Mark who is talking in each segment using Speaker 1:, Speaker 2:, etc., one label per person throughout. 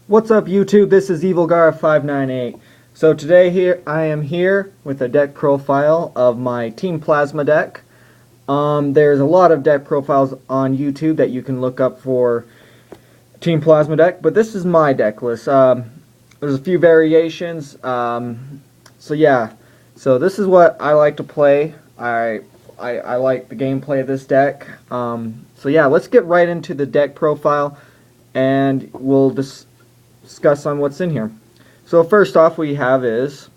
Speaker 1: What's up YouTube? This is EvilGar598. So today I am here with a deck profile of my Team Plasma deck. There's a lot of deck profiles on YouTube that you can look up for Team Plasma deck, but this is my deck list. There's a few variations. So this is what I like to play. I like the gameplay of this deck. Let's get right into the deck profile and we'll discuss on what's in here. So first off we have is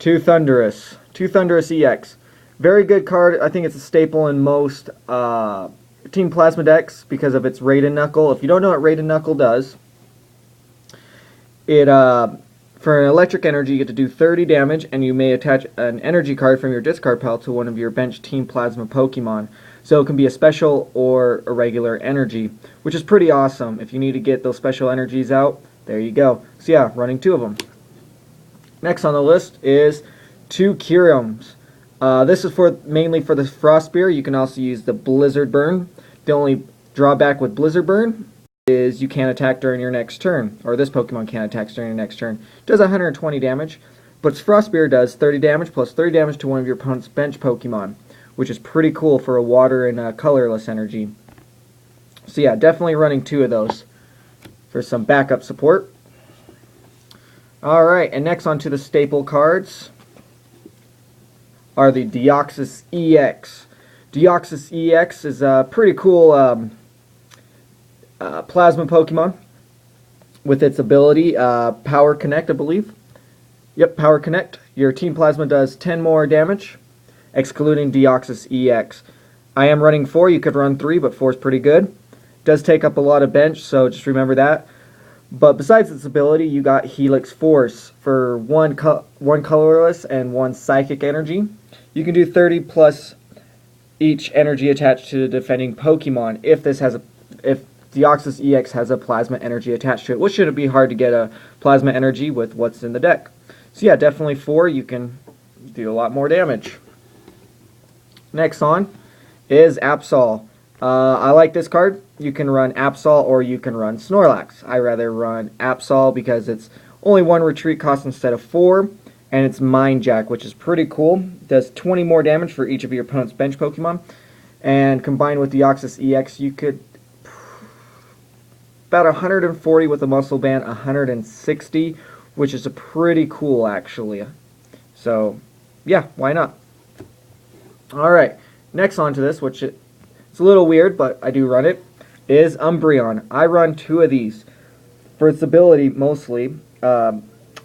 Speaker 1: Two Thunderous EX. Very good card. I think it's a staple in most Team Plasma decks because of its Raid and Knuckle. If you don't know what Raid and Knuckle does, it for an electric energy you get to do 30 damage, and you may attach an energy card from your discard pile to one of your bench Team Plasma Pokemon. So it can be a special or a regular energy, which is pretty awesome. If you need to get those special energies out, there you go. So yeah, running two of them. Next on the list is two Kyurems. This is mainly for the Frost Spear. You can also use the Blizzard Burn. The only drawback with Blizzard Burn is you can't attack during your next turn, or this Pokemon can't attack during your next turn. It does 120 damage, but Frost Spear does 30 damage plus 30 damage to one of your opponent's bench Pokemon, which is pretty cool for a water and colorless energy. So yeah, definitely running two of those for some backup support. Alright, and next on to the staple cards are the Deoxys EX. Deoxys EX is a pretty cool Plasma Pokemon with its ability, Power Connect, I believe. Yep, Power Connect. Your Team Plasma does 10 more damage, excluding Deoxys EX. I am running 4. You could run 3, but 4 is pretty good. Does take up a lot of bench, so just remember that. But besides its ability, you got Helix Force for one colorless and 1 psychic energy. You can do 30 plus each energy attached to the defending Pokemon if Deoxys EX has a plasma energy attached to it, which shouldn't be hard to get a plasma energy with what's in the deck. So yeah, definitely 4. You can do a lot more damage. Next on is Absol. I like this card. You can run Absol or you can run Snorlax. I rather run Absol because it's only 1 retreat cost instead of 4, and it's Mind Jack, which is pretty cool. Does 20 more damage for each of your opponent's bench Pokemon, and combined with Deoxys EX, you could about 140 with a Muscle Band, 160, which is a pretty cool actually. So yeah, why not? Alright, next on to this, which it's a little weird, but I do run it, is Umbreon. I run 2 of these. For its ability, mostly,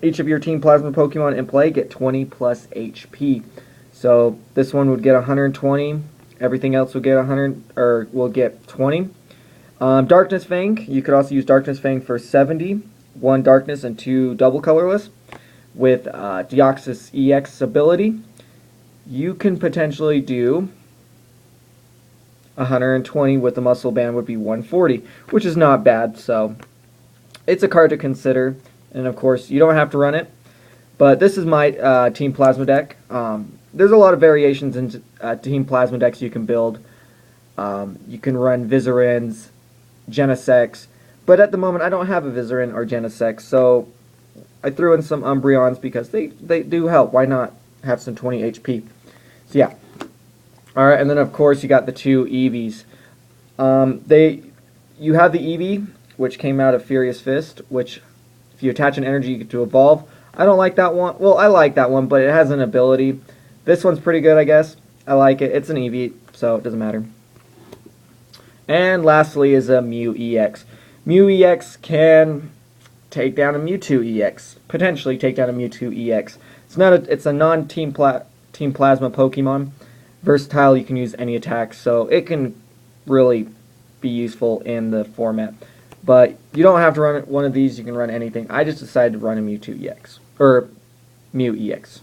Speaker 1: each of your Team Plasma Pokemon in play get 20 plus HP. So this one would get 120, everything else would get 100, or will get 20. Darkness Fang, you could also use Darkness Fang for 70, 1 Darkness and 2 double colorless. With Deoxys EX ability, you can potentially do 120 with the Muscle Band would be 140, which is not bad, so it's a card to consider. And of course, you don't have to run it, but this is my Team Plasma deck. There's a lot of variations in Team Plasma decks you can build. You can run Vizarins, Genesects, but at the moment I don't have a Vizarin or Genesect, so I threw in some Umbreons because they do help. Why not have some 20 HP? So yeah. Alright, and then of course you got the 2 Eevees. You have the Eevee, which came out of Furious Fist, which if you attach an energy you get to evolve. I don't like that one. Well, I like that one, but it has an ability. This one's pretty good, I guess. I like it. It's an Eevee, so it doesn't matter. And lastly is a Mew EX. Mew EX can take down a Mewtwo EX. Potentially take down a Mewtwo EX. It's a non-Team Team Plasma Pokemon. Versatile, you can use any attacks, so it can really be useful in the format. But you don't have to run one of these, you can run anything. I just decided to run a Mewtwo EX, or Mew EX.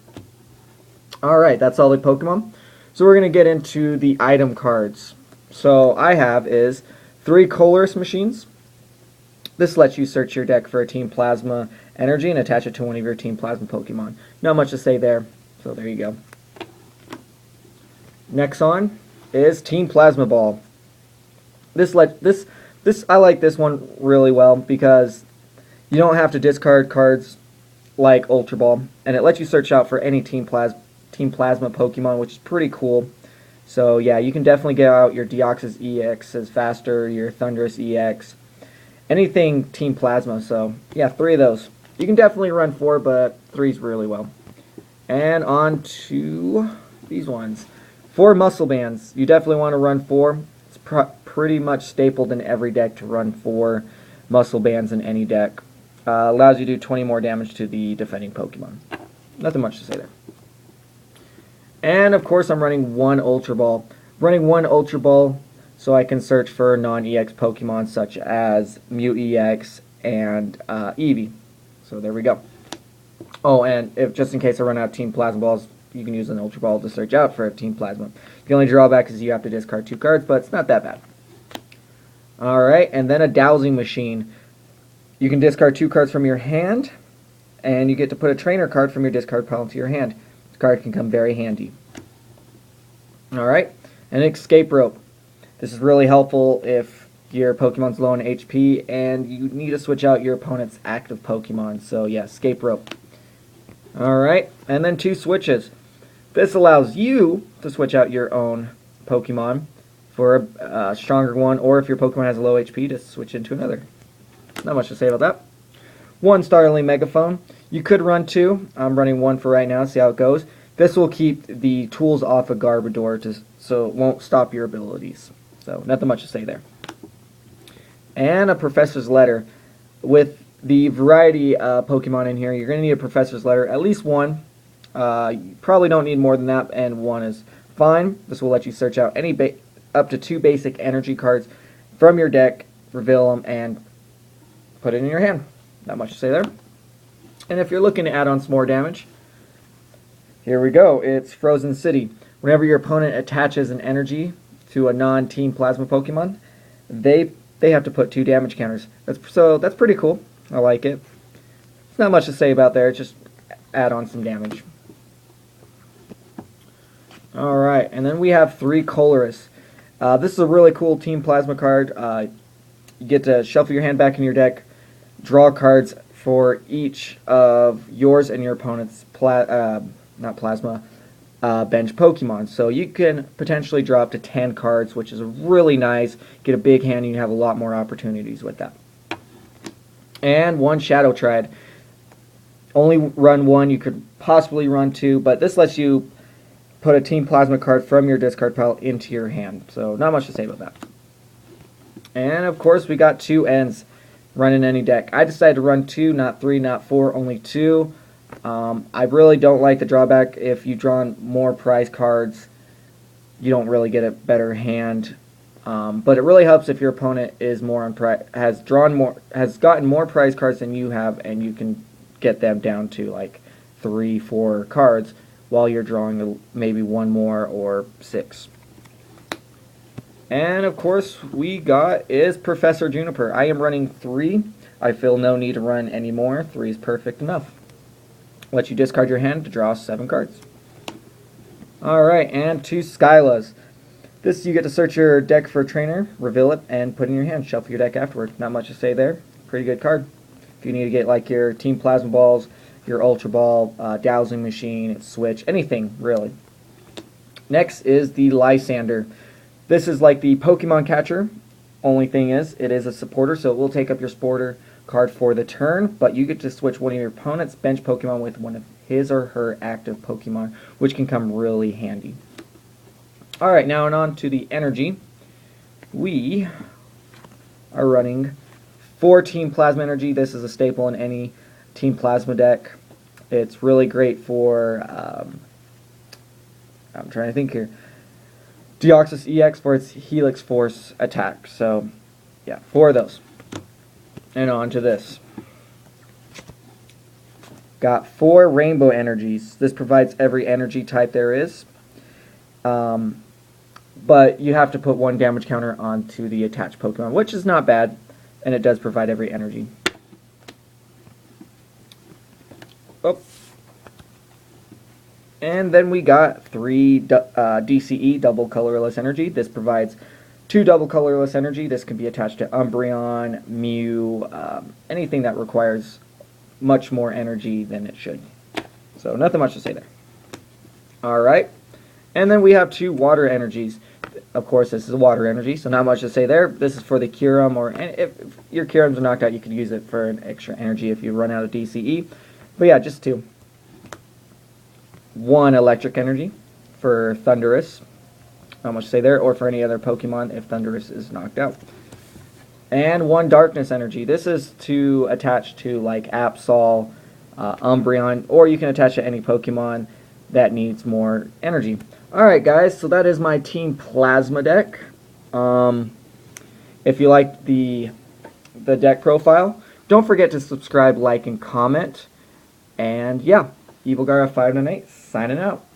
Speaker 1: Alright, that's all the Pokemon. So we're going to get into the item cards. So I have is 3 Colress machines. This lets you search your deck for a Team Plasma energy and attach it to one of your Team Plasma Pokemon. Not much to say there, so there you go. Next on is Team Plasma Ball. This I like this one really well because you don't have to discard cards like Ultra Ball, and it lets you search out for any Team Plasma Pokemon, which is pretty cool. So yeah, you can definitely get out your Deoxys EXs faster, your Thundurus EX, anything Team Plasma. So yeah, 3 of those. You can definitely run 4, but 3's really well. And on to these ones. 4 Muscle Bands. You definitely want to run 4. It's pretty much stapled in every deck to run 4 Muscle Bands in any deck. Allows you to do 20 more damage to the defending Pokemon. Nothing much to say there. And of course I'm running 1 Ultra Ball. Running 1 Ultra Ball so I can search for non-EX Pokemon such as Mew EX and Eevee. So there we go. Oh, and if just in case I run out of Team Plasma Balls, you can use an Ultra Ball to search out for a Team Plasma. The only drawback is you have to discard 2 cards, but it's not that bad. Alright, and then a Dowsing Machine. You can discard 2 cards from your hand, and you get to put a trainer card from your discard pile into your hand. This card can come very handy. Alright, an Escape Rope. This is really helpful if your Pokemon's low on HP and you need to switch out your opponent's active Pokemon. So yeah, Escape Rope. Alright, and then 2 switches. This allows you to switch out your own Pokemon for a stronger one, or if your Pokemon has a low HP, to switch into another. Not much to say about that. 1 Starling Megaphone. You could run 2. I'm running 1 for right now, see how it goes. This will keep the tools off of Garbodor so it won't stop your abilities. So nothing much to say there. And a Professor's Letter. With the variety of Pokemon in here, you're going to need a Professor's Letter, at least 1. You probably don't need more than that, and 1 is fine. This will let you search out up to 2 basic energy cards from your deck, reveal them, and put it in your hand. Not much to say there. And if you're looking to add on some more damage, here we go. It's Frozen City. Whenever your opponent attaches an energy to a non-Team Plasma Pokemon, they have to put 2 damage counters. That's pretty cool. I like it. It's not much to say about there. It's just add on some damage. Alright, and then we have 3 Colorus. This is a really cool Team Plasma card. You get to shuffle your hand back in your deck, draw cards for each of yours and your opponent's bench Pokemon. So you can potentially draw up to 10 cards, which is really nice. Get a big hand and you have a lot more opportunities with that. And 1 Shadow Triad. Only run 1, you could possibly run 2, but this lets you put a Team Plasma card from your discard pile into your hand. So not much to say about that. And of course we got 2 Ends. Run in any deck. I decided to run 2, not 3, not 4, only 2. I really don't like the drawback. If you draw more prize cards, you don't really get a better hand. But it really helps if your opponent is has gotten more prize cards than you have, and you can get them down to like 3, 4 cards while you're drawing maybe 1 more or 6. And of course we got is Professor Juniper. I am running 3. I feel no need to run any more. 3 is perfect enough. Let you discard your hand to draw 7 cards. Alright, and 2 Skylas. This you get to search your deck for a trainer, reveal it, and put it in your hand. Shuffle your deck afterward. Not much to say there. Pretty good card. If you need to get like your Team Plasma Balls, your Ultra Ball, Dowsing Machine, Switch, anything really. Next is the Lysander. This is like the Pokemon Catcher. Only thing is, it is a supporter, so it will take up your supporter card for the turn, but you get to switch one of your opponent's bench Pokemon with one of his or her active Pokemon, which can come really handy. Alright, now and on to the energy. We are running 4 Team Plasma Energy. This is a staple in any Team Plasma deck. It's really great for, I'm trying to think here, Deoxys EX for its Helix Force attack. So, yeah, 4 of those. And on to this. Got 4 Rainbow Energies. This provides every energy type there is. But you have to put 1 damage counter onto the attached Pokemon, which is not bad, and it does provide every energy. Oh. And then we got 3 DCE, Double Colorless Energy. This provides 2 double colorless energy. This can be attached to Umbreon, Mew, anything that requires much more energy than it should. So nothing much to say there. Alright. And then we have 2 water energies. Of course, this is a water energy, so not much to say there. This is for the Kyurem, or if your Kyurems are knocked out, you could use it for an extra energy if you run out of DCE. But yeah, just 2. 1 electric energy for Thundurus. Not much to say there, or for any other Pokemon if Thundurus is knocked out. And 1 darkness energy. This is to attach to like Absol, Umbreon, or you can attach to any Pokemon that needs more energy. Alright guys, so that is my Team Plasma deck. If you liked the deck profile, don't forget to subscribe, like, and comment. And yeah, EvilGara598 signing out.